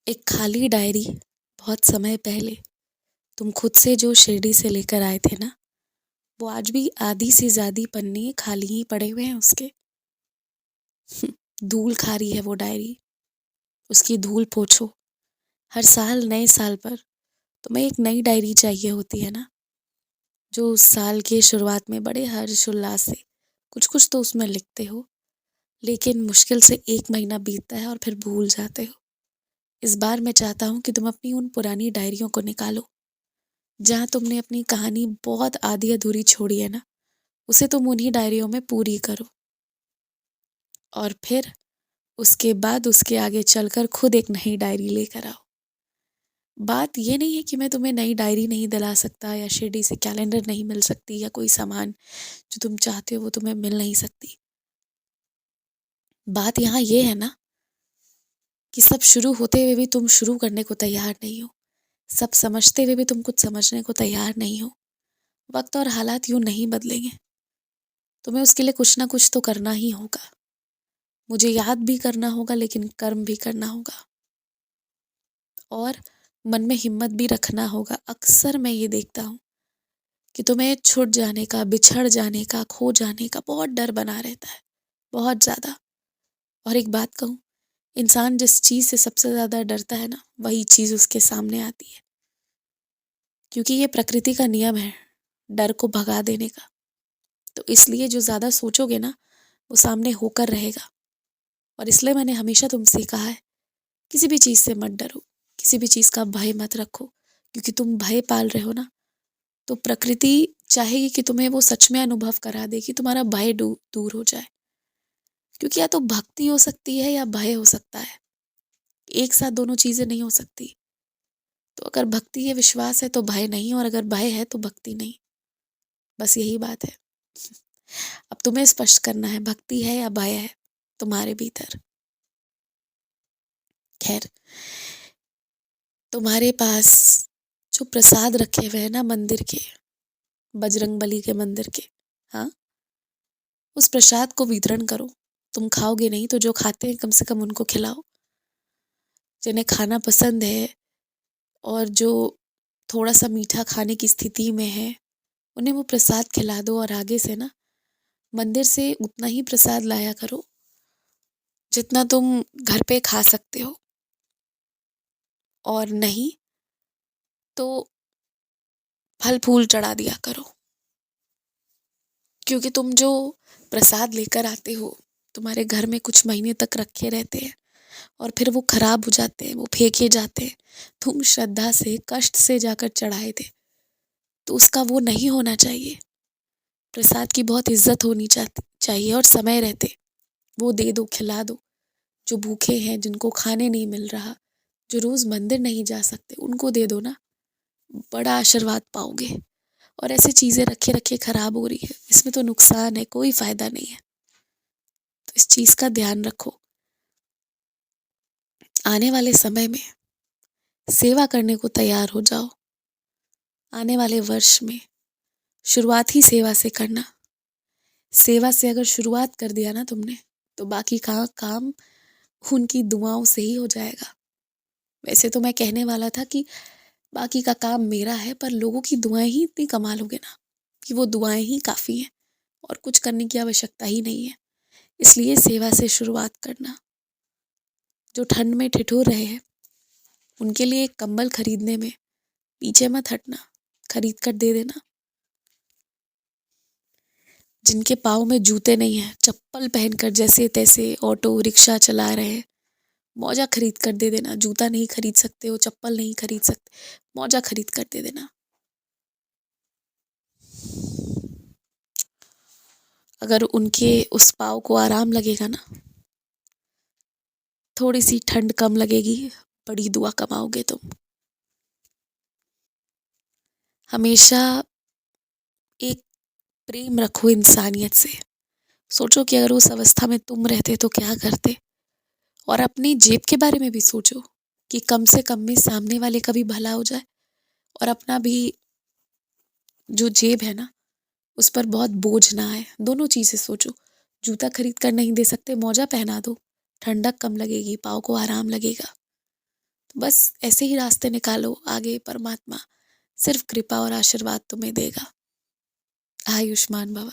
एक खाली डायरी। बहुत समय पहले तुम खुद से जो शिरडी से लेकर आए थे ना, वो आज भी आधी से ज्यादा पन्ने खाली ही पड़े हुए हैं उसके। धूल खा रही है वो डायरी। उसकी धूल पोछो। हर साल नए साल पर तुम्हें एक नई डायरी चाहिए होती है ना, जो उस साल के शुरुआत में बड़े हर्ष उल्लास से कुछ कुछ तो उसमें लिखते हो, लेकिन मुश्किल से एक महीना बीतता है और फिर भूल जाते हो। इस बार मैं चाहता हूँ कि तुम अपनी उन पुरानी डायरियों को निकालो जहाँ तुमने अपनी कहानी बहुत आधी अधूरी छोड़ी है ना, उसे तुम उन्हीं डायरियों में पूरी करो। और फिर उसके बाद उसके आगे चलकर खुद एक नई डायरी लेकर आओ। बात ये नहीं है कि मैं तुम्हें नई डायरी नहीं दिला सकता, या शिरडी से कैलेंडर नहीं मिल सकती, या कोई सामान जो तुम चाहते हो वो तुम्हें मिल नहीं सकती। बात यहाँ ये है ना कि सब शुरू होते हुए भी तुम शुरू करने को तैयार नहीं हो। सब समझते हुए भी तुम कुछ समझने को तैयार नहीं हो। वक्त और हालात यूं नहीं बदलेंगे। तुम्हें उसके लिए कुछ ना कुछ तो करना ही होगा। मुझे याद भी करना होगा, लेकिन कर्म भी करना होगा। और मन में हिम्मत भी रखना होगा। अक्सर मैं ये देखता हूँ कि तुम्हें छूट जाने का, बिछड़ जाने का, खो जाने का बहुत डर बना रहता है, बहुत ज्यादा। और एक बात कहूँ, इंसान जिस चीज से सबसे ज्यादा डरता है ना, वही चीज उसके सामने आती है। क्योंकि ये प्रकृति का नियम है, डर को भगा देने का। तो इसलिए जो ज्यादा सोचोगे ना, वो सामने होकर रहेगा। और इसलिए मैंने हमेशा तुमसे कहा है, किसी भी चीज से मत डरो, किसी भी चीज का भय मत रखो। क्योंकि तुम भय पाल रहे हो ना, तो प्रकृति चाहेगी कि तुम्हें वो सच में अनुभव करा दे कि तुम्हारा भय दूर हो जाए। क्योंकि या तो भक्ति हो सकती है या भय हो सकता है, एक साथ दोनों चीजें नहीं हो सकती। तो अगर भक्ति है, विश्वास है, तो भय नहीं, और अगर भय है तो भक्ति नहीं। बस यही बात है। अब तुम्हें स्पष्ट करना है, भक्ति है या भय है तुम्हारे भीतर। खैर, तुम्हारे पास जो प्रसाद रखे हुए हैं ना मंदिर के, बजरंगबली के मंदिर के, हाँ, उस प्रसाद को वितरण करो। तुम खाओगे नहीं तो जो खाते हैं कम से कम उनको खिलाओ। जिन्हें खाना पसंद है और जो थोड़ा सा मीठा खाने की स्थिति में है, उन्हें वो प्रसाद खिला दो। और आगे से ना, मंदिर से उतना ही प्रसाद लाया करो जितना तुम घर पे खा सकते हो। और नहीं तो फल फूल चढ़ा दिया करो। क्योंकि तुम जो प्रसाद लेकर आते हो, तुम्हारे घर में कुछ महीने तक रखे रहते हैं और फिर वो खराब हो जाते हैं, वो फेंके जाते हैं। तुम श्रद्धा से, कष्ट से जाकर चढ़ाए थे, तो उसका वो नहीं होना चाहिए। प्रसाद की बहुत इज्जत होनी चाहिए। और समय रहते वो दे दो, खिला दो। जो भूखे हैं, जिनको खाने नहीं मिल रहा, जो रोज मंदिर नहीं जा सकते, उनको दे दो ना। बड़ा आशीर्वाद पाओगे। और ऐसे चीजें रखे रखे खराब हो रही है, इसमें तो नुकसान है, कोई फायदा नहीं है। तो इस चीज का ध्यान रखो। आने वाले समय में सेवा करने को तैयार हो जाओ। आने वाले वर्ष में शुरुआत ही सेवा से करना। सेवा से अगर शुरुआत कर दिया ना तुमने, तो बाकी का काम उनकी दुआओं से ही हो जाएगा। वैसे तो मैं कहने वाला था कि बाकी का काम मेरा है, पर लोगों की दुआएं ही इतनी कमाल होगे ना कि वो दुआएं ही काफी हैं और कुछ करने की आवश्यकता ही नहीं है। इसलिए सेवा से शुरुआत करना। जो ठंड में ठिठुर रहे हैं, उनके लिए एक कंबल खरीदने में पीछे मत हटना, खरीद कर दे देना। जिनके पाँव में जूते नहीं है, चप्पल पहनकर जैसे तैसे ऑटो रिक्शा चला रहे हैं, मौजा खरीद कर दे देना। जूता नहीं खरीद सकते हो, चप्पल नहीं खरीद सकते, मौजा खरीद कर दे देना। अगर उनके उस पाँव को आराम लगेगा ना, थोड़ी सी ठंड कम लगेगी, बड़ी दुआ कमाओगे तुम। हमेशा एक प्रेम रखो इंसानियत से। सोचो कि अगर उस अवस्था में तुम रहते तो क्या करते। और अपनी जेब के बारे में भी सोचो कि कम से कम में सामने वाले का भी भला हो जाए, और अपना भी जो जेब है ना, उस पर बहुत बोझ ना आए। दोनों चीजें सोचो। जूता खरीद कर नहीं दे सकते, मौजा पहना दो, ठंडक कम लगेगी, पाँव को आराम लगेगा। तो बस ऐसे ही रास्ते निकालो आगे, परमात्मा सिर्फ कृपा और आशीर्वाद तुम्हें देगा। आयुष्मान भव।